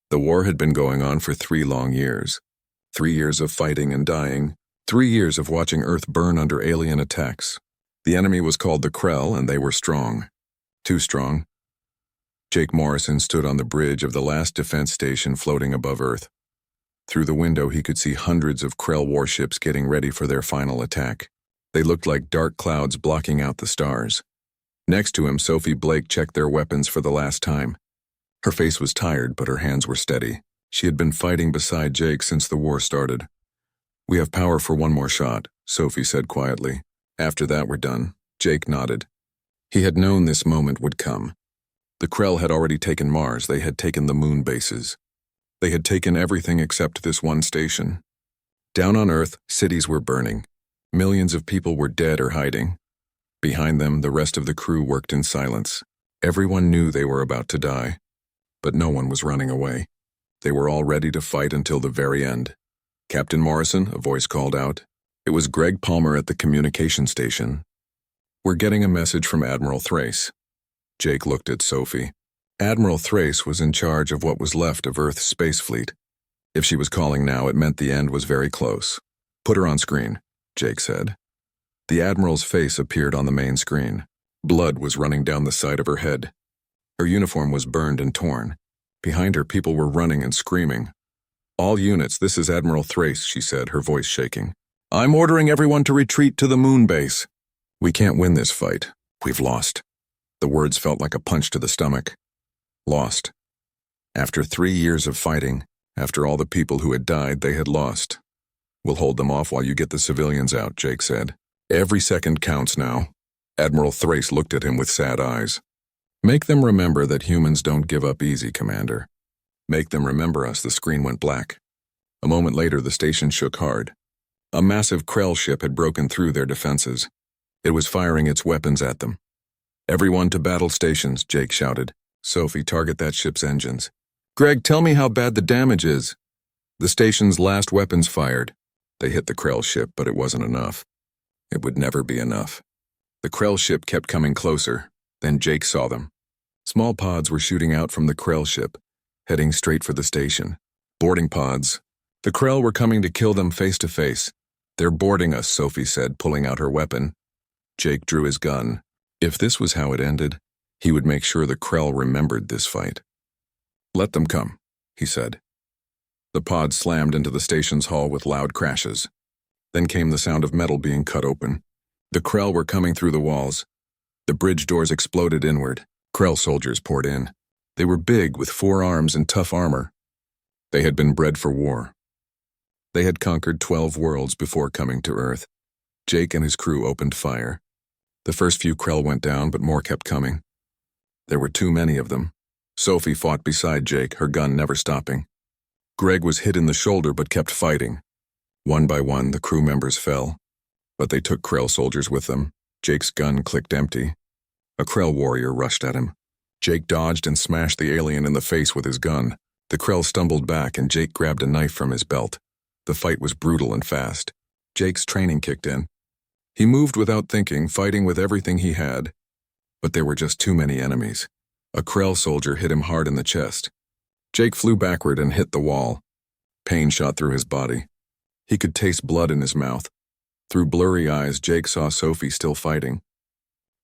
The war had been going on for 3 long years. 3 years of fighting and dying. 3 years of watching Earth burn under alien attacks. The enemy was called the Krell, and they were strong. Too strong. Jake Morrison stood on the bridge of the last defense station floating above Earth. Through the window he could see hundreds of Krell warships getting ready for their final attack. They looked like dark clouds blocking out the stars. Next to him, Sophie Blake checked their weapons for the last time. Her face was tired, but her hands were steady. She had been fighting beside Jake since the war started. "We have power for one more shot," Sophie said quietly. "After that, we're done." Jake nodded. He had known this moment would come. The Krell had already taken Mars. They had taken the moon bases. They had taken everything except this one station. Down on Earth, cities were burning. Millions of people were dead or hiding. Behind them, the rest of the crew worked in silence. Everyone knew they were about to die. But no one was running away. They were all ready to fight until the very end. "Captain Morrison," a voice called out. It was Greg Palmer at the communication station. "We're getting a message from Admiral Thrace." Jake looked at Sophie. Admiral Thrace was in charge of what was left of Earth's space fleet. If she was calling now, it meant the end was very close. "Put her on screen," Jake said. The Admiral's face appeared on the main screen. Blood was running down the side of her head. Her uniform was burned and torn. Behind her, people were running and screaming. "All units, this is Admiral Thrace," she said, her voice shaking. "I'm ordering everyone to retreat to the moon base. We can't win this fight. We've lost." The words felt like a punch to the stomach. Lost. After 3 years of fighting, after all the people who had died, they had lost. "We'll hold them off while you get the civilians out," Jake said. "Every second counts now." Admiral Thrace looked at him with sad eyes. "Make them remember that humans don't give up easy, Commander. Make them remember us." The screen went black. A moment later, the station shook hard. A massive Krell ship had broken through their defenses. It was firing its weapons at them. "Everyone to battle stations," Jake shouted. "Sophie, target that ship's engines." "Greg, tell me how bad the damage is." The station's last weapons fired. They hit the Krell ship, but it wasn't enough. It would never be enough. The Krell ship kept coming closer. Then Jake saw them. Small pods were shooting out from the Krell ship, heading straight for the station. Boarding pods. The Krell were coming to kill them face to face. "They're boarding us," Sophie said, pulling out her weapon. Jake drew his gun. If this was how it ended, he would make sure the Krell remembered this fight. "Let them come," he said. The pod slammed into the station's hull with loud crashes. Then came the sound of metal being cut open. The Krell were coming through the walls. The bridge doors exploded inward. Krell soldiers poured in. They were big, with 4 arms and tough armor. They had been bred for war. They had conquered 12 worlds before coming to Earth. Jake and his crew opened fire. The first few Krell went down, but more kept coming. There were too many of them. Sophie fought beside Jake, her gun never stopping. Greg was hit in the shoulder but kept fighting. One by one, the crew members fell. But they took Krell soldiers with them. Jake's gun clicked empty. A Krell warrior rushed at him. Jake dodged and smashed the alien in the face with his gun. The Krell stumbled back and Jake grabbed a knife from his belt. The fight was brutal and fast. Jake's training kicked in. He moved without thinking, fighting with everything he had. But there were just too many enemies. A Krell soldier hit him hard in the chest. Jake flew backward and hit the wall. Pain shot through his body. He could taste blood in his mouth. Through blurry eyes, Jake saw Sophie still fighting.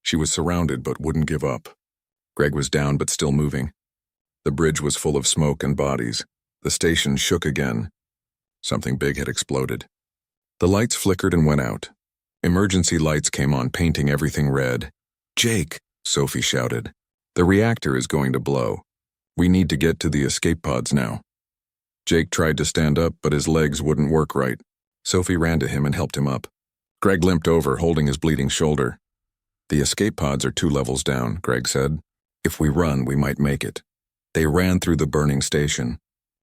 She was surrounded but wouldn't give up. Greg was down but still moving. The bridge was full of smoke and bodies. The station shook again. Something big had exploded. The lights flickered and went out. Emergency lights came on, painting everything red. "Jake," Sophie shouted. "The reactor is going to blow. We need to get to the escape pods now." Jake tried to stand up, but his legs wouldn't work right. Sophie ran to him and helped him up. Greg limped over, holding his bleeding shoulder. "The escape pods are 2 levels down," Greg said. "If we run, we might make it." They ran through the burning station.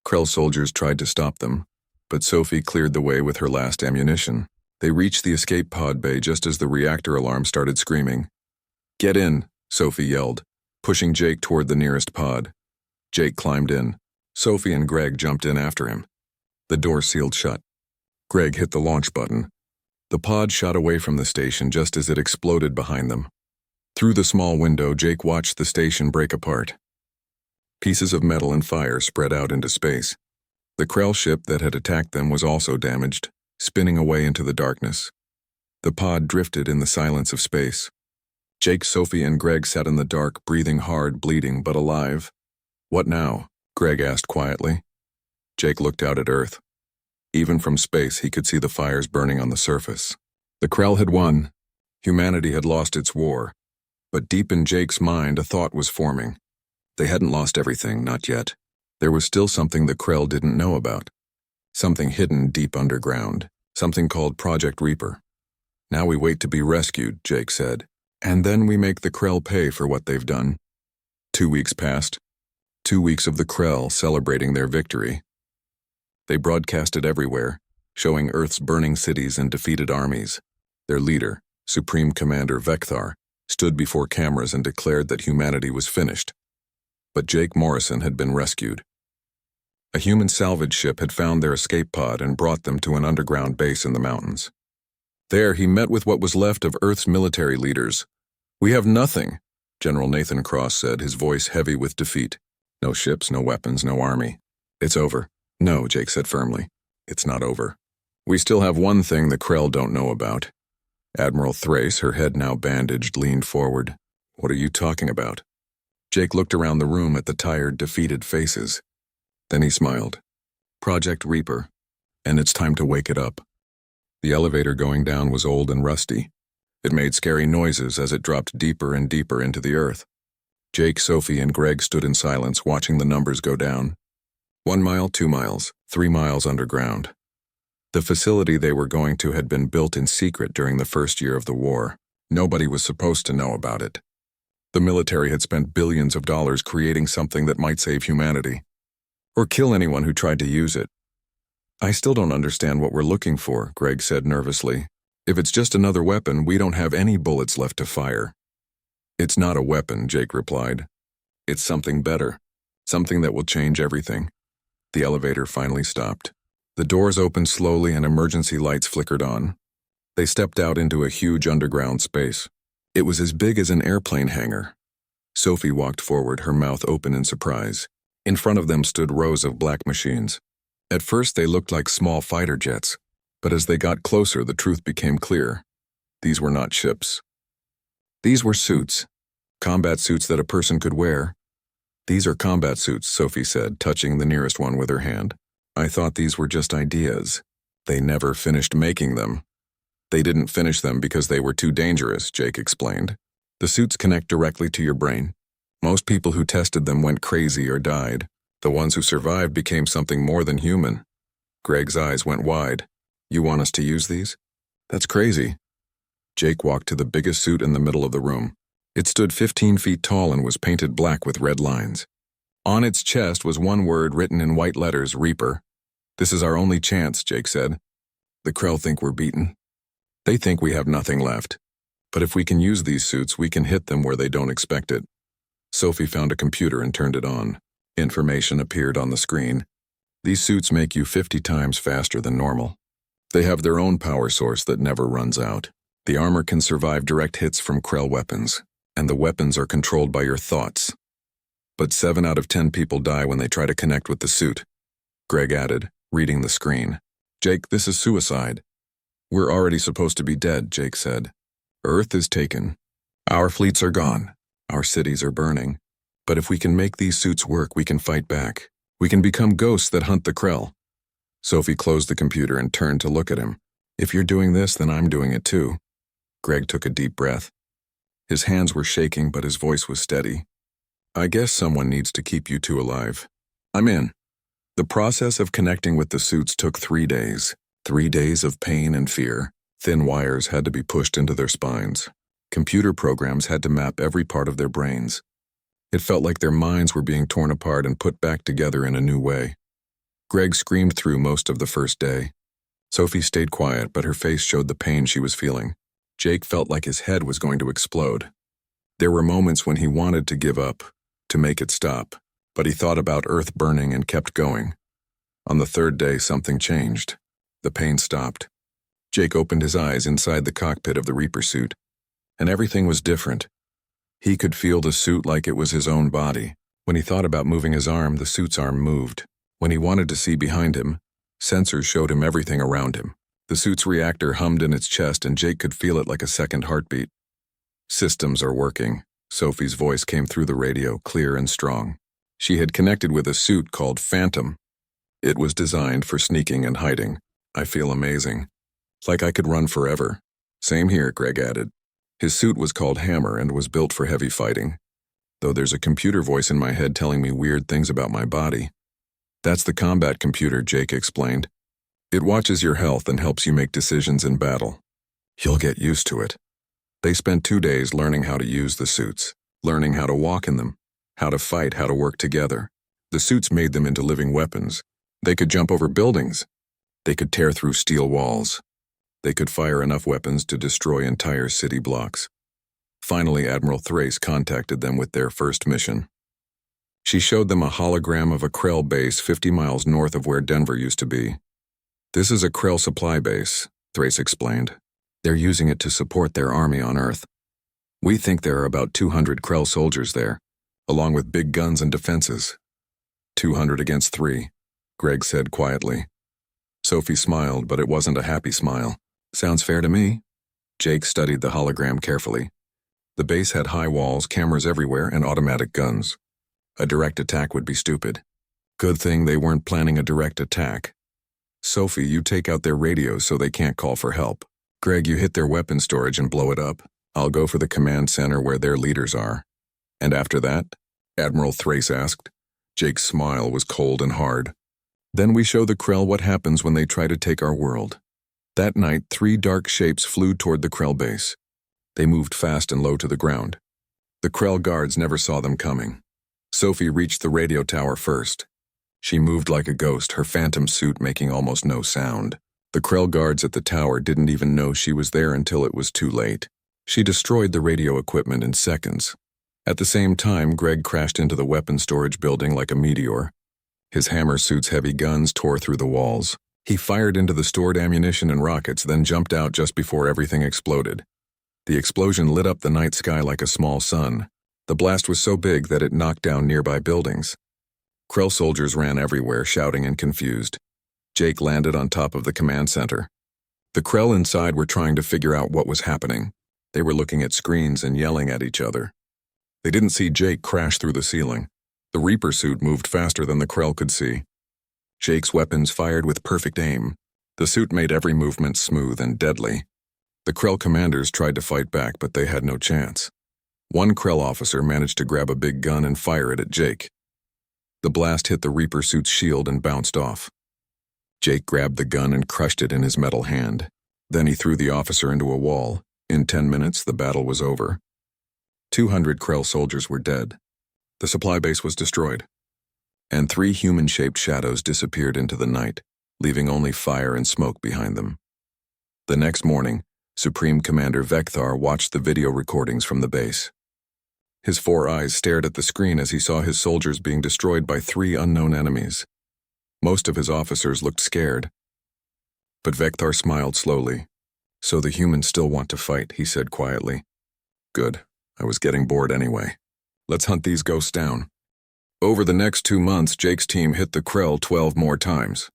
Krell soldiers tried to stop them, but Sophie cleared the way with her last ammunition. They reached the escape pod bay just as the reactor alarm started screaming. "Get in," Sophie yelled, pushing Jake toward the nearest pod. Jake climbed in. Sophie and Greg jumped in after him. The door sealed shut. Greg hit the launch button. The pod shot away from the station just as it exploded behind them. Through the small window, Jake watched the station break apart. Pieces of metal and fire spread out into space. The Krell ship that had attacked them was also damaged, spinning away into the darkness. The pod drifted in the silence of space. Jake, Sophie, and Greg sat in the dark, breathing hard, bleeding, but alive. "What now?" Greg asked quietly. Jake looked out at Earth. Even from space, he could see the fires burning on the surface. The Krell had won. Humanity had lost its war. But deep in Jake's mind, a thought was forming. They hadn't lost everything, not yet. There was still something the Krell didn't know about. Something hidden deep underground. Something called Project Reaper. "Now we wait to be rescued," Jake said. "And then we make the Krell pay for what they've done." 2 weeks passed. 2 weeks of the Krell celebrating their victory. They broadcasted everywhere, showing Earth's burning cities and defeated armies. Their leader, Supreme Commander Vecthar, stood before cameras and declared that humanity was finished. But Jake Morrison had been rescued. A human salvage ship had found their escape pod and brought them to an underground base in the mountains. There, he met with what was left of Earth's military leaders. "We have nothing," General Nathan Cross said, his voice heavy with defeat. "No ships, no weapons, no army. It's over." "No," Jake said firmly. "It's not over. We still have one thing the Krell don't know about." Admiral Thrace, her head now bandaged, leaned forward. "What are you talking about?" Jake looked around the room at the tired, defeated faces. Then he smiled. "Project Reaper. And it's time to wake it up." The elevator going down was old and rusty. It made scary noises as it dropped deeper and deeper into the earth. Jake, Sophie, and Greg stood in silence, watching the numbers go down. 1 mile, 2 miles, 3 miles underground. The facility they were going to had been built in secret during the first year of the war. Nobody was supposed to know about it. The military had spent billions of dollars creating something that might save humanity, or kill anyone who tried to use it. "I still don't understand what we're looking for," Greg said nervously. "If it's just another weapon, we don't have any bullets left to fire." "It's not a weapon," Jake replied. "It's something better, something that will change everything." The elevator finally stopped. The doors opened slowly and emergency lights flickered on. They stepped out into a huge underground space. It was as big as an airplane hangar. Sophie walked forward, her mouth open in surprise. In front of them stood rows of black machines. At first they looked like small fighter jets, but as they got closer the truth became clear. These were not ships. These were suits. Combat suits that a person could wear. "These are combat suits," Sophie said, touching the nearest one with her hand. "I thought these were just ideas. They never finished making them." "They didn't finish them because they were too dangerous," Jake explained. "The suits connect directly to your brain. Most people who tested them went crazy or died. The ones who survived became something more than human." Greg's eyes went wide. "You want us to use these? That's crazy." Jake walked to the biggest suit in the middle of the room. It stood 15 feet tall and was painted black with red lines. On its chest was one word written in white letters, "Reaper." "This is our only chance," Jake said. "The Krell think we're beaten. They think we have nothing left. But if we can use these suits, we can hit them where they don't expect it." Sophie found a computer and turned it on. Information appeared on the screen. "These suits make you 50 times faster than normal. They have their own power source that never runs out. The armor can survive direct hits from Krell weapons, and the weapons are controlled by your thoughts. But 7 out of 10 people die when they try to connect with the suit." Greg added, reading the screen. "Jake, this is suicide." "We're already supposed to be dead," Jake said. "Earth is taken. Our fleets are gone. Our cities are burning. But if we can make these suits work, we can fight back. We can become ghosts that hunt the Krell." Sophie closed the computer and turned to look at him. "If you're doing this, then I'm doing it too." Greg took a deep breath. His hands were shaking, but his voice was steady. "I guess someone needs to keep you two alive. I'm in." The process of connecting with the suits took 3 days. 3 days of pain and fear. Thin wires had to be pushed into their spines. Computer programs had to map every part of their brains. It felt like their minds were being torn apart and put back together in a new way. Greg screamed through most of the first day. Sophie stayed quiet, but her face showed the pain she was feeling. Jake felt like his head was going to explode. There were moments when he wanted to give up, to make it stop, but he thought about Earth burning and kept going. On the 3rd day, something changed. The pain stopped. Jake opened his eyes inside the cockpit of the Reaper suit, and everything was different. He could feel the suit like it was his own body. When he thought about moving his arm, the suit's arm moved. When he wanted to see behind him, sensors showed him everything around him. The suit's reactor hummed in its chest and Jake could feel it like a second heartbeat. Systems are working. Sophie's voice came through the radio, clear and strong. She had connected with a suit called Phantom. It was designed for sneaking and hiding. I feel amazing. Like I could run forever. Same here, Greg added. His suit was called Hammer and was built for heavy fighting. Though there's a computer voice in my head telling me weird things about my body. That's the combat computer, Jake explained. It watches your health and helps you make decisions in battle. You'll get used to it. They spent 2 days learning how to use the suits, learning how to walk in them, how to fight, how to work together. The suits made them into living weapons. They could jump over buildings. They could tear through steel walls. They could fire enough weapons to destroy entire city blocks. Finally, Admiral Thrace contacted them with their first mission. She showed them a hologram of a Krell base 50 miles north of where Denver used to be. This is a Krell supply base, Thrace explained. They're using it to support their army on Earth. We think there are about 200 Krell soldiers there, along with big guns and defenses. 200 against 3, Greg said quietly. Sophie smiled, but it wasn't a happy smile. Sounds fair to me. Jake studied the hologram carefully. The base had high walls, cameras everywhere, and automatic guns. A direct attack would be stupid. Good thing they weren't planning a direct attack. Sophie, you take out their radios so they can't call for help. Greg, you hit their weapon storage and blow it up. I'll go for the command center where their leaders are. And after that? Admiral Thrace asked. Jake's smile was cold and hard. Then we show the Krell what happens when they try to take our world. That night, 3 dark shapes flew toward the Krell base. They moved fast and low to the ground. The Krell guards never saw them coming. Sophie reached the radio tower first. She moved like a ghost, her phantom suit making almost no sound. The Krell guards at the tower didn't even know she was there until it was too late. She destroyed the radio equipment in seconds. At the same time, Greg crashed into the weapon storage building like a meteor. His hammer suit's heavy guns tore through the walls. He fired into the stored ammunition and rockets, then jumped out just before everything exploded. The explosion lit up the night sky like a small sun. The blast was so big that it knocked down nearby buildings. Krell soldiers ran everywhere, shouting and confused. Jake landed on top of the command center. The Krell inside were trying to figure out what was happening. They were looking at screens and yelling at each other. They didn't see Jake crash through the ceiling. The Reaper suit moved faster than the Krell could see. Jake's weapons fired with perfect aim. The suit made every movement smooth and deadly. The Krell commanders tried to fight back, but they had no chance. One Krell officer managed to grab a big gun and fire it at Jake. The blast hit the Reaper suit's shield and bounced off. Jake grabbed the gun and crushed it in his metal hand. Then he threw the officer into a wall. In 10 minutes, the battle was over. 200 Krell soldiers were dead. The supply base was destroyed. And 3 human-shaped shadows disappeared into the night, leaving only fire and smoke behind them. The next morning, Supreme Commander Vecthar watched the video recordings from the base. His 4 eyes stared at the screen as he saw his soldiers being destroyed by 3 unknown enemies. Most of his officers looked scared. But Vecthar smiled slowly. So the humans still want to fight, he said quietly. Good. I was getting bored anyway. Let's hunt these ghosts down. Over the next 2 months, Jake's team hit the Krell 12 more times.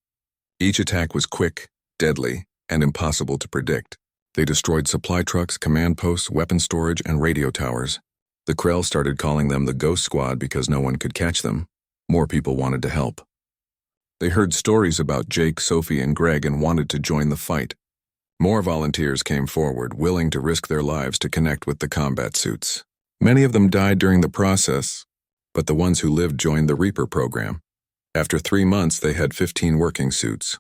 Each attack was quick, deadly, and impossible to predict. They destroyed supply trucks, command posts, weapon storage, and radio towers. The Krell started calling them the Ghost Squad because no one could catch them. More people wanted to help. They heard stories about Jake, Sophie, and Greg and wanted to join the fight. More volunteers came forward, willing to risk their lives to connect with the combat suits. Many of them died during the process, but the ones who lived joined the Reaper program. After 3 months, they had 15 working suits.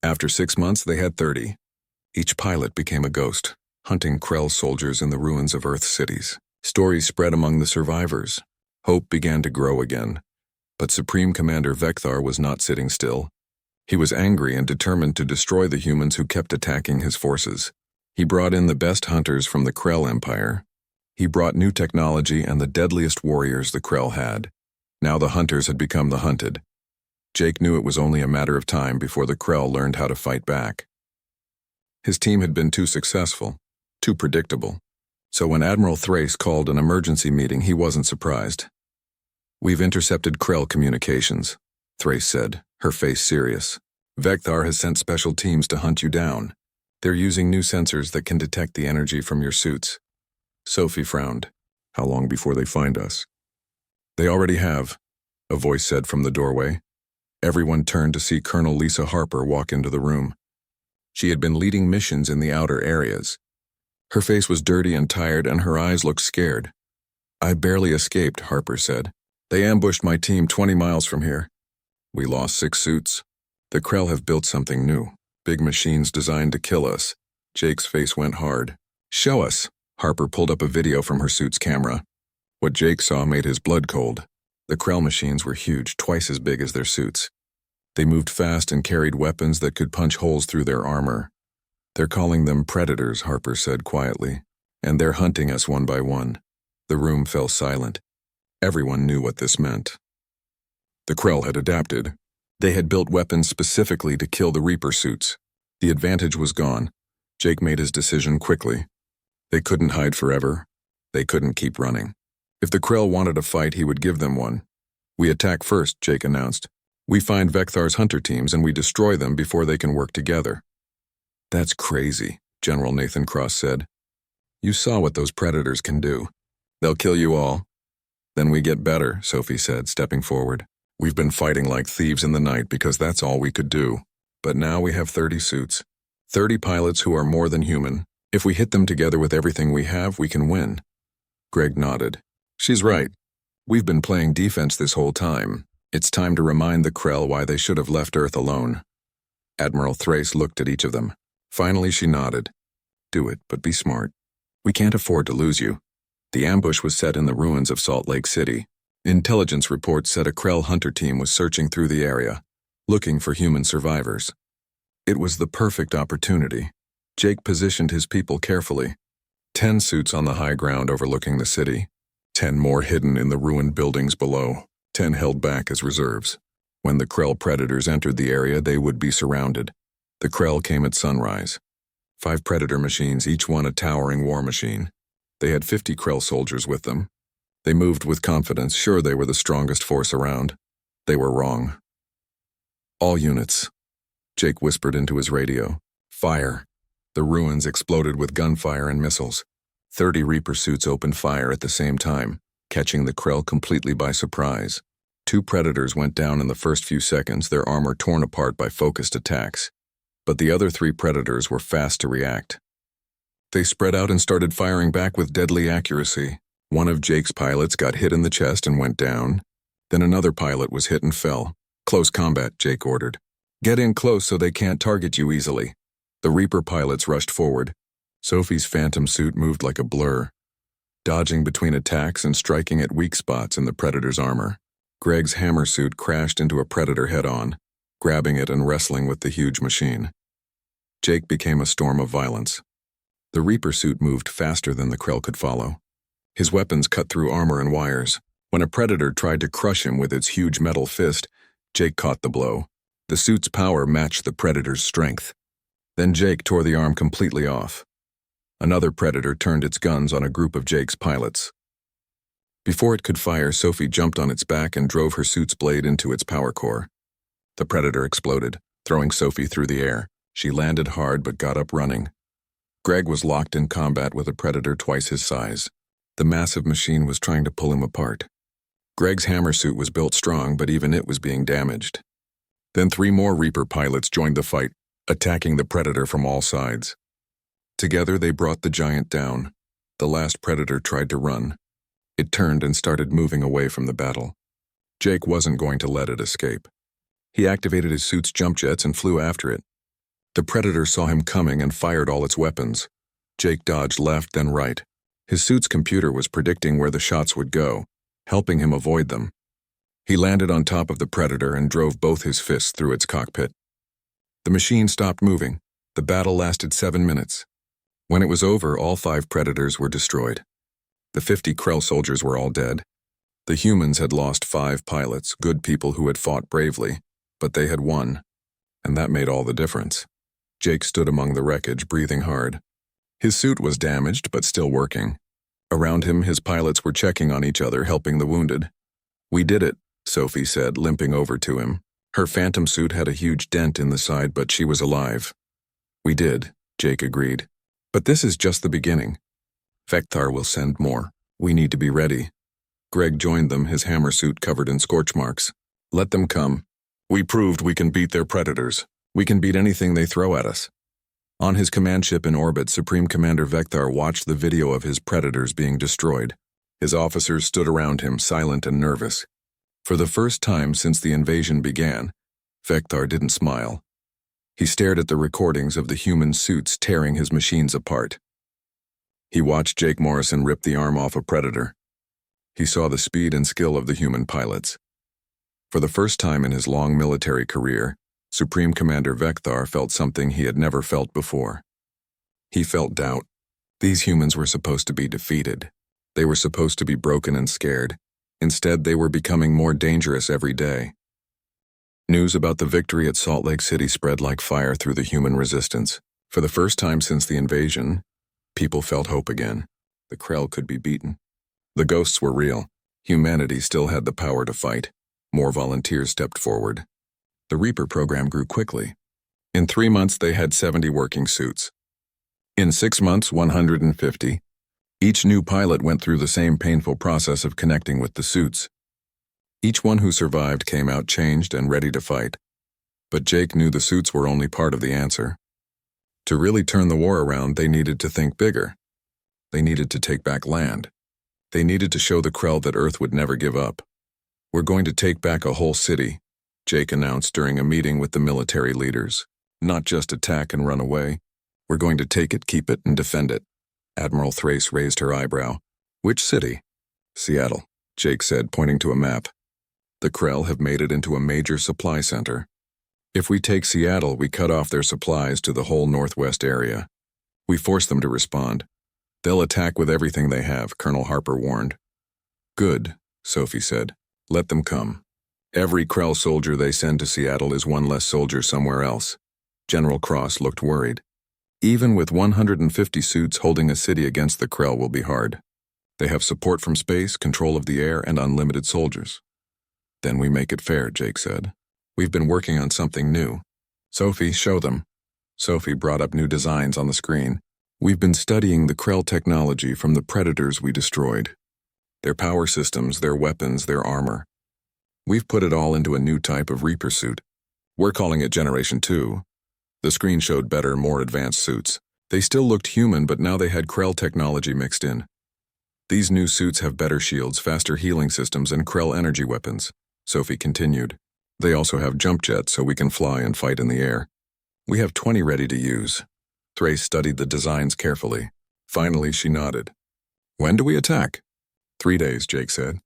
After 6 months, they had 30. Each pilot became a ghost, hunting Krell soldiers in the ruins of Earth cities. Stories spread among the survivors. Hope began to grow again. But Supreme Commander Vecthar was not sitting still. He was angry and determined to destroy the humans who kept attacking his forces. He brought in the best hunters from the Krell Empire. He brought new technology and the deadliest warriors the Krell had. Now the hunters had become the hunted. Jake knew it was only a matter of time before the Krell learned how to fight back. His team had been too successful, too predictable. So when Admiral Thrace called an emergency meeting, he wasn't surprised. We've intercepted Krell communications, Thrace said, her face serious. Vecthar has sent special teams to hunt you down. They're using new sensors that can detect the energy from your suits. Sophie frowned. How long before they find us? They already have, a voice said from the doorway. Everyone turned to see Colonel Lisa Harper walk into the room. She had been leading missions in the outer areas. Her face was dirty and tired, and her eyes looked scared. I barely escaped, Harper said. They ambushed my team 20 miles from here. We lost 6 suits. The Krell have built something new. Big machines designed to kill us. Jake's face went hard. Show us. Harper pulled up a video from her suit's camera. What Jake saw made his blood cold. The Krell machines were huge, twice as big as their suits. They moved fast and carried weapons that could punch holes through their armor. They're calling them predators, Harper said quietly, and they're hunting us one by one. The room fell silent. Everyone knew what this meant. The Krell had adapted. They had built weapons specifically to kill the Reaper suits. The advantage was gone. Jake made his decision quickly. They couldn't hide forever. They couldn't keep running. If the Krell wanted a fight, he would give them one. We attack first, Jake announced. We find Vecthar's hunter teams and we destroy them before they can work together. That's crazy, General Nathan Cross said. You saw what those predators can do. They'll kill you all. Then we get better, Sophie said, stepping forward. We've been fighting like thieves in the night because that's all we could do. But now we have 30 suits. 30 pilots who are more than human. If we hit them together with everything we have, we can win. Greg nodded. She's right. We've been playing defense this whole time. It's time to remind the Krell why they should have left Earth alone. Admiral Thrace looked at each of them. Finally, she nodded. Do it, but be smart. We can't afford to lose you. The ambush was set in the ruins of Salt Lake City. Intelligence reports said a Krell hunter team was searching through the area, looking for human survivors. It was the perfect opportunity. Jake positioned his people carefully. 10 suits on the high ground overlooking the city. 10 more hidden in the ruined buildings below. 10 held back as reserves. When the Krell predators entered the area, they would be surrounded. The Krell came at sunrise. 5 predator machines, each one a towering war machine. They had 50 Krell soldiers with them. They moved with confidence, sure they were the strongest force around. They were wrong. All units. Jake whispered into his radio. Fire. The ruins exploded with gunfire and missiles. 30 Reaper suits opened fire at the same time, catching the Krell completely by surprise. 2 predators went down in the first few seconds, their armor torn apart by focused attacks. But the other 3 predators were fast to react. They spread out and started firing back with deadly accuracy. One of Jake's pilots got hit in the chest and went down. Then another pilot was hit and fell. Close combat, Jake ordered. Get in close so they can't target you easily. The Reaper pilots rushed forward. Sophie's phantom suit moved like a blur, dodging between attacks and striking at weak spots in the Predator's armor. Greg's hammer suit crashed into a Predator head-on, grabbing it and wrestling with the huge machine. Jake became a storm of violence. The Reaper suit moved faster than the Krell could follow. His weapons cut through armor and wires. When a Predator tried to crush him with its huge metal fist, Jake caught the blow. The suit's power matched the Predator's strength. Then Jake tore the arm completely off. Another Predator turned its guns on a group of Jake's pilots. Before it could fire, Sophie jumped on its back and drove her suit's blade into its power core. The Predator exploded, throwing Sophie through the air. She landed hard but got up running. Greg was locked in combat with a Predator twice his size. The massive machine was trying to pull him apart. Greg's hammer suit was built strong, but even it was being damaged. Then 3 more Reaper pilots joined the fight, attacking the Predator from all sides. Together they brought the giant down. The last Predator tried to run. It turned and started moving away from the battle. Jake wasn't going to let it escape. He activated his suit's jump jets and flew after it. The Predator saw him coming and fired all its weapons. Jake dodged left, then right. His suit's computer was predicting where the shots would go, helping him avoid them. He landed on top of the Predator and drove both his fists through its cockpit. The machine stopped moving. The battle lasted 7 minutes. When it was over, all 5 Predators were destroyed. The 50 Krell soldiers were all dead. The humans had lost 5 pilots, good people who had fought bravely, but they had won, and that made all the difference. Jake stood among the wreckage, breathing hard. His suit was damaged, but still working. Around him, his pilots were checking on each other, helping the wounded. We did it, Sophie said, limping over to him. Her phantom suit had a huge dent in the side, but she was alive. We did, Jake agreed. But this is just the beginning. Vecthar will send more. We need to be ready. Greg joined them, his hammer suit covered in scorch marks. Let them come. We proved we can beat their predators. We can beat anything they throw at us. On his command ship in orbit, Supreme Commander Vecthar watched the video of his predators being destroyed. His officers stood around him, silent and nervous. For the first time since the invasion began, Vecthar didn't smile. He stared at the recordings of the human suits tearing his machines apart. He watched Jake Morrison rip the arm off a predator. He saw the speed and skill of the human pilots. For the first time in his long military career, Supreme Commander Vecthar felt something he had never felt before. He felt doubt. These humans were supposed to be defeated. They were supposed to be broken and scared. Instead, they were becoming more dangerous every day. News about the victory at Salt Lake City spread like fire through the human resistance. For the first time since the invasion, people felt hope again. The Krell could be beaten. The ghosts were real. Humanity still had the power to fight. More volunteers stepped forward. The Reaper program grew quickly. In 3 months, they had 70 working suits. In 6 months, 150. Each new pilot went through the same painful process of connecting with the suits. Each one who survived came out changed and ready to fight. But Jake knew the suits were only part of the answer. To really turn the war around, they needed to think bigger. They needed to take back land. They needed to show the Krell that Earth would never give up. We're going to take back a whole city, Jake announced during a meeting with the military leaders. Not just attack and run away. We're going to take it, keep it, and defend it. Admiral Thrace raised her eyebrow. Which city? Seattle, Jake said, pointing to a map. The Krell have made it into a major supply center. If we take Seattle, we cut off their supplies to the whole northwest area. We force them to respond. They'll attack with everything they have, Colonel Harper warned. Good, Sophie said. Let them come. Every Krell soldier they send to Seattle is one less soldier somewhere else. General Cross looked worried. Even with 150 suits, holding a city against the Krell will be hard. They have support from space, control of the air, and unlimited soldiers. Then we make it fair, Jake said. We've been working on something new. Sophie, show them. Sophie brought up new designs on the screen. We've been studying the Krell technology from the predators we destroyed. Their power systems, their weapons, their armor. We've put it all into a new type of Reaper suit. We're calling it Generation 2. The screen showed better, more advanced suits. They still looked human, but now they had Krell technology mixed in. These new suits have better shields, faster healing systems, and Krell energy weapons, Sophie continued. They also have jump jets so we can fly and fight in the air. We have 20 ready to use. Thrace studied the designs carefully. Finally, she nodded. When do we attack? 3 days, Jake said.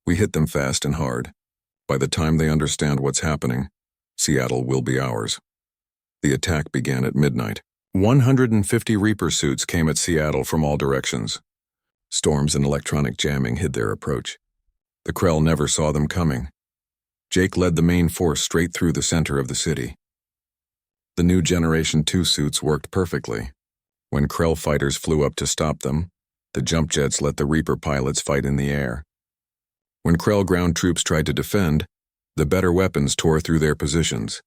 We hit them fast and hard. By the time they understand what's happening, Seattle will be ours. The attack began at midnight. 150 Reaper suits came at Seattle from all directions. Storms and electronic jamming hid their approach. The Krell never saw them coming. Jake led the main force straight through the center of the city. The new Generation 2 suits worked perfectly. When Krell fighters flew up to stop them, the jump jets let the Reaper pilots fight in the air. When Krell ground troops tried to defend, the better weapons tore through their positions.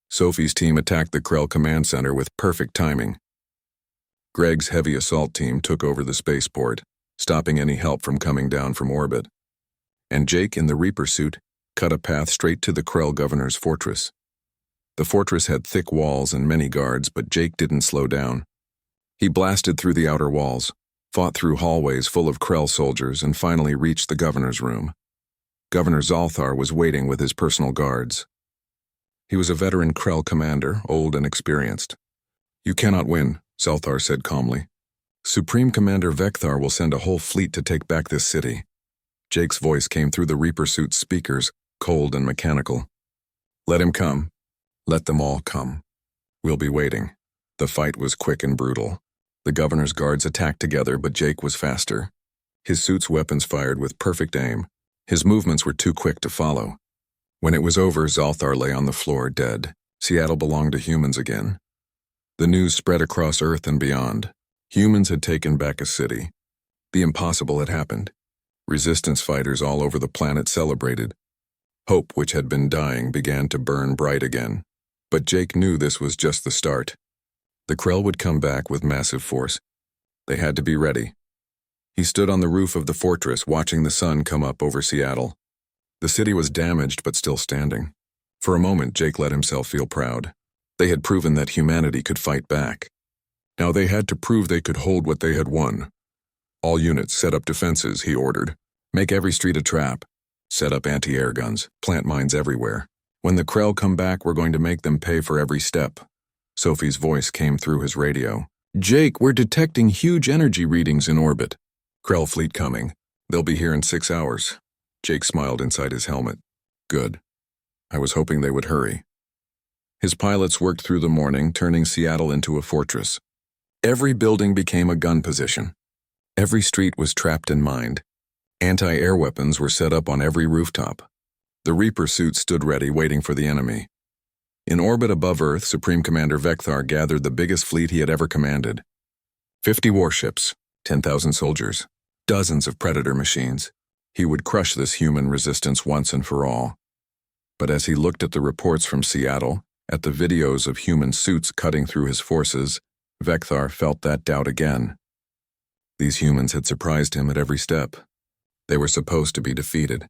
Sophie's team attacked the Krell command center with perfect timing. Greg's heavy assault team took over the spaceport, stopping any help from coming down from orbit. And Jake, in the Reaper suit, cut a path straight to the Krell governor's fortress. The fortress had thick walls and many guards, but Jake didn't slow down. He blasted through the outer walls, fought through hallways full of Krell soldiers, and finally reached the governor's room. Governor Zalthar was waiting with his personal guards. He was a veteran Krell commander, old and experienced. You cannot win, Zalthar said calmly. Supreme Commander Vecthar will send a whole fleet to take back this city. Jake's voice came through the Reaper suit's speakers, cold and mechanical. Let him come. Let them all come. We'll be waiting. The fight was quick and brutal. The governor's guards attacked together, but Jake was faster. His suit's weapons fired with perfect aim. His movements were too quick to follow. When it was over, Zalthar lay on the floor, dead. Seattle belonged to humans again. The news spread across Earth and beyond. Humans had taken back a city. The impossible had happened. Resistance fighters all over the planet celebrated. Hope, which had been dying, began to burn bright again. But Jake knew this was just the start. The Krell would come back with massive force. They had to be ready. He stood on the roof of the fortress, watching the sun come up over Seattle. The city was damaged but still standing. For a moment, Jake let himself feel proud. They had proven that humanity could fight back. Now they had to prove they could hold what they had won. All units set up defenses, he ordered. Make every street a trap. Set up anti-air guns, plant mines everywhere. When the Krell come back, we're going to make them pay for every step. Sophie's voice came through his radio. Jake, we're detecting huge energy readings in orbit. Krell fleet coming. They'll be here in 6 hours. Jake smiled inside his helmet. Good. I was hoping they would hurry. His pilots worked through the morning, turning Seattle into a fortress. Every building became a gun position. Every street was trapped and mined. Anti-air weapons were set up on every rooftop. The Reaper suits stood ready, waiting for the enemy. In orbit above Earth, Supreme Commander Vecthar gathered the biggest fleet he had ever commanded. 50 warships, 10,000 soldiers, dozens of Predator machines. He would crush this human resistance once and for all. But as he looked at the reports from Seattle, at the videos of human suits cutting through his forces, Vecthar felt that doubt again. These humans had surprised him at every step. They were supposed to be defeated.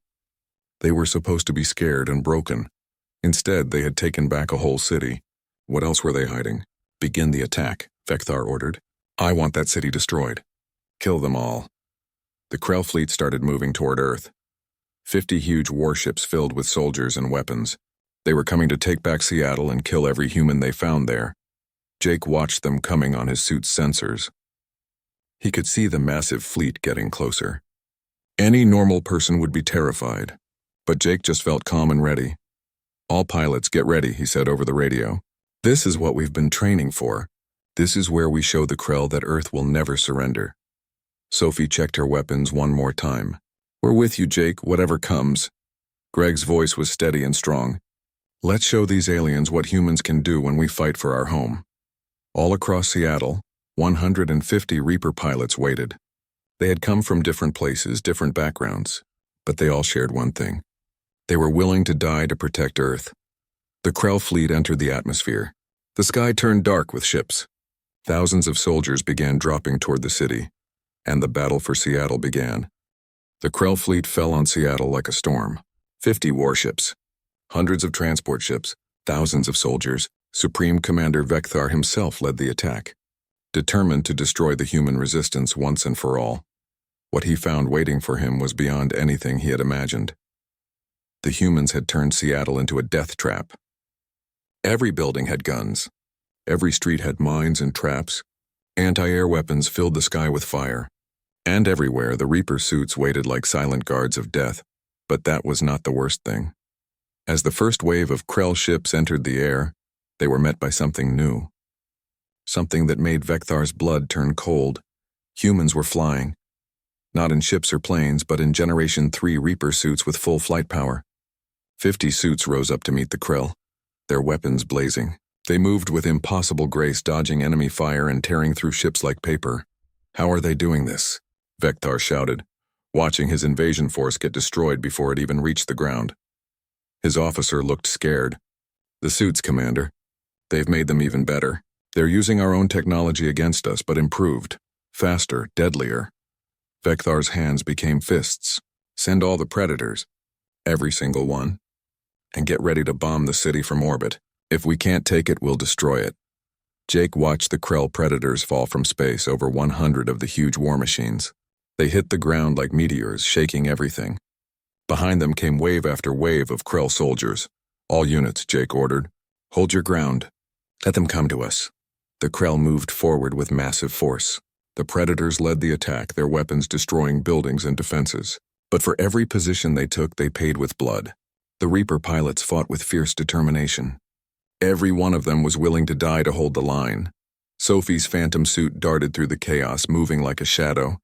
They were supposed to be scared and broken. Instead, they had taken back a whole city. What else were they hiding? Begin the attack, Vecthar ordered. I want that city destroyed. Kill them all. The Krell fleet started moving toward Earth. 50 huge warships filled with soldiers and weapons. They were coming to take back Seattle and kill every human they found there. Jake watched them coming on his suit's sensors. He could see the massive fleet getting closer. Any normal person would be terrified, but Jake just felt calm and ready. All pilots, get ready, he said over the radio. This is what we've been training for. This is where we show the Krell that Earth will never surrender. Sophie checked her weapons one more time. We're with you, Jake, whatever comes. Greg's voice was steady and strong. Let's show these aliens what humans can do when we fight for our home. All across Seattle, 150 Reaper pilots waited. They had come from different places, different backgrounds, but they all shared one thing. They were willing to die to protect Earth. The Krell fleet entered the atmosphere. The sky turned dark with ships. Thousands of soldiers began dropping toward the city, and the battle for Seattle began. The Krell fleet fell on Seattle like a storm. 50 warships, hundreds of transport ships, thousands of soldiers. Supreme Commander Vecthar himself led the attack, determined to destroy the human resistance once and for all. What he found waiting for him was beyond anything he had imagined. The humans had turned Seattle into a death trap. Every building had guns. Every street had mines and traps. Anti-air weapons filled the sky with fire. And everywhere, the Reaper suits waited like silent guards of death. But that was not the worst thing. As the first wave of Krell ships entered the air, they were met by something new. Something that made Vecthar's blood turn cold. Humans were flying. Not in ships or planes, but in Generation 3 Reaper suits with full flight power. 50 suits rose up to meet the Krell, their weapons blazing. They moved with impossible grace, dodging enemy fire and tearing through ships like paper. How are they doing this? Vecthar shouted, watching his invasion force get destroyed before it even reached the ground. His officer looked scared. The suits, Commander. They've made them even better. They're using our own technology against us, but improved. Faster, deadlier. Vecthar's hands became fists. Send all the Predators. Every single one. And get ready to bomb the city from orbit. If we can't take it, we'll destroy it. Jake watched the Krell Predators fall from space, over 100 of the huge war machines. They hit the ground like meteors, shaking everything. Behind them came wave after wave of Krell soldiers. All units, Jake ordered. Hold your ground. Let them come to us. The Krell moved forward with massive force. The Predators led the attack, their weapons destroying buildings and defenses. But for every position they took, they paid with blood. The Reaper pilots fought with fierce determination. Every one of them was willing to die to hold the line. Sophie's phantom suit darted through the chaos, moving like a shadow.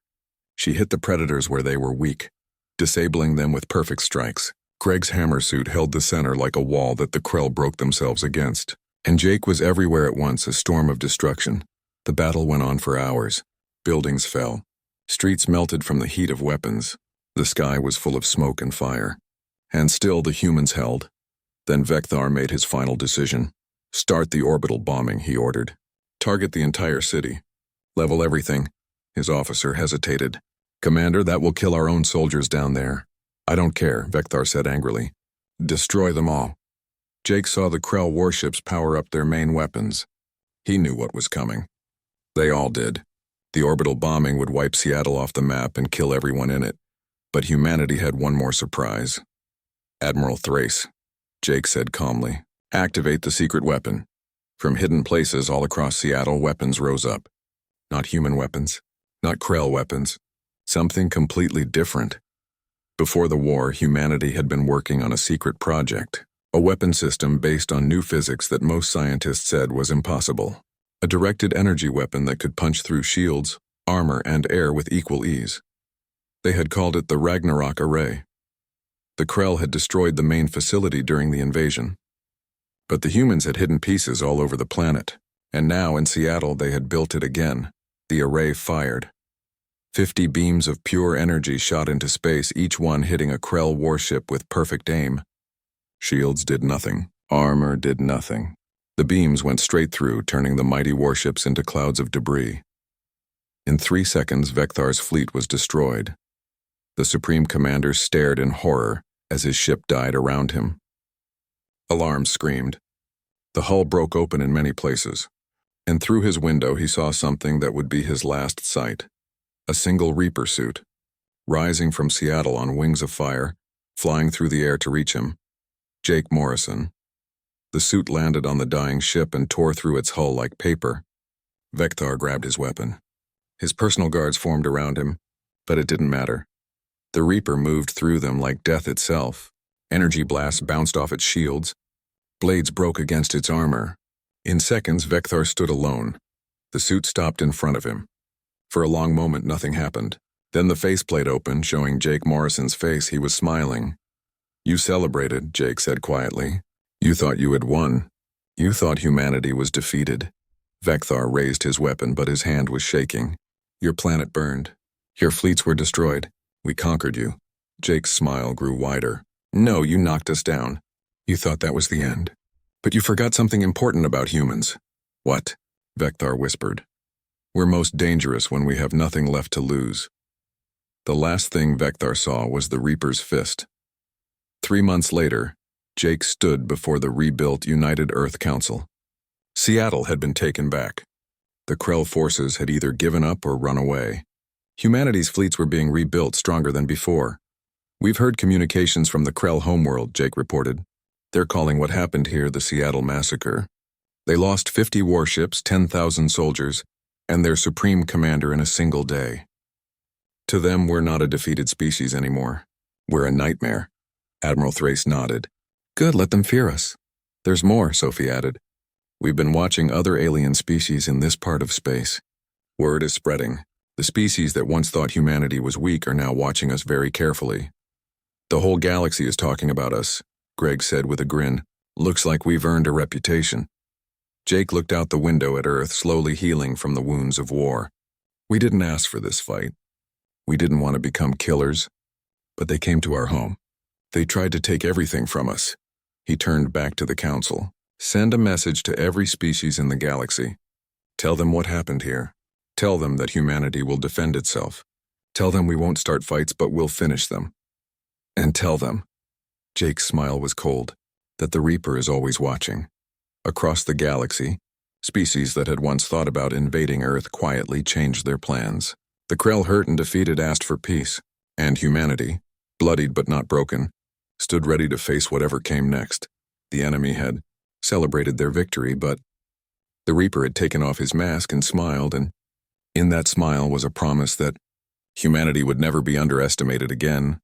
She hit the Predators where they were weak, disabling them with perfect strikes. Greg's hammer suit held the center like a wall that the Krell broke themselves against. And Jake was everywhere at once, a storm of destruction. The battle went on for hours. Buildings fell. Streets melted from the heat of weapons. The sky was full of smoke and fire. And still the humans held. Then Vecthar made his final decision. Start the orbital bombing, he ordered. Target the entire city. Level everything. His officer hesitated. Commander, that will kill our own soldiers down there. I don't care, Vecthar said angrily. Destroy them all. Jake saw the Krell warships power up their main weapons. He knew what was coming. They all did. The orbital bombing would wipe Seattle off the map and kill everyone in it. But humanity had one more surprise. Admiral Thrace, Jake said calmly, activate the secret weapon. From hidden places all across Seattle, weapons rose up. Not human weapons, not Krell weapons, something completely different. Before the war, humanity had been working on a secret project, a weapon system based on new physics that most scientists said was impossible. A directed energy weapon that could punch through shields, armor, and air with equal ease. They had called it the Ragnarok Array. The Krell had destroyed the main facility during the invasion. But the humans had hidden pieces all over the planet, and now in Seattle they had built it again. The array fired. 50 beams of pure energy shot into space, each one hitting a Krell warship with perfect aim. Shields did nothing. Armor did nothing. The beams went straight through, turning the mighty warships into clouds of debris. In 3 seconds, Vecthar's fleet was destroyed. The Supreme Commander stared in horror as his ship died around him. Alarms screamed. The hull broke open in many places, and through his window he saw something that would be his last sight. A single Reaper suit, rising from Seattle on wings of fire, flying through the air to reach him. Jake Morrison. The suit landed on the dying ship and tore through its hull like paper. Vecthar grabbed his weapon. His personal guards formed around him, but it didn't matter. The Reaper moved through them like death itself. Energy blasts bounced off its shields. Blades broke against its armor. In seconds, Vecthar stood alone. The suit stopped in front of him. For a long moment, nothing happened. Then the faceplate opened, showing Jake Morrison's face. He was smiling. You celebrated, Jake said quietly. You thought you had won. You thought humanity was defeated. Vecthar raised his weapon, but his hand was shaking. Your planet burned. Your fleets were destroyed. We conquered you. Jake's smile grew wider. No, you knocked us down. You thought that was the end. But you forgot something important about humans. What? Vecthar whispered. We're most dangerous when we have nothing left to lose. The last thing Vecthar saw was the Reaper's fist. 3 months later, Jake stood before the rebuilt United Earth Council. Seattle had been taken back. The Krell forces had either given up or run away. Humanity's fleets were being rebuilt stronger than before. We've heard communications from the Krell homeworld, Jake reported. They're calling what happened here the Seattle Massacre. They lost 50 warships, 10,000 soldiers, and their supreme commander in a single day. To them, we're not a defeated species anymore. We're a nightmare. Admiral Thrace nodded. Good, let them fear us. There's more, Sophie added. We've been watching other alien species in this part of space. Word is spreading. The species that once thought humanity was weak are now watching us very carefully. The whole galaxy is talking about us, Greg said with a grin. Looks like we've earned a reputation. Jake looked out the window at Earth, slowly healing from the wounds of war. We didn't ask for this fight. We didn't want to become killers, but they came to our home. They tried to take everything from us. He turned back to the council. Send a message to every species in the galaxy. Tell them what happened here. Tell them that humanity will defend itself. Tell them we won't start fights, but we'll finish them. And tell them, Jake's smile was cold, that the Reaper is always watching. Across the galaxy, species that had once thought about invading Earth quietly changed their plans. The Krell, hurt and defeated, asked for peace, and humanity, bloodied but not broken, stood ready to face whatever came next. The enemy had celebrated their victory, but the Reaper had taken off his mask and smiled, and in that smile was a promise that humanity would never be underestimated again.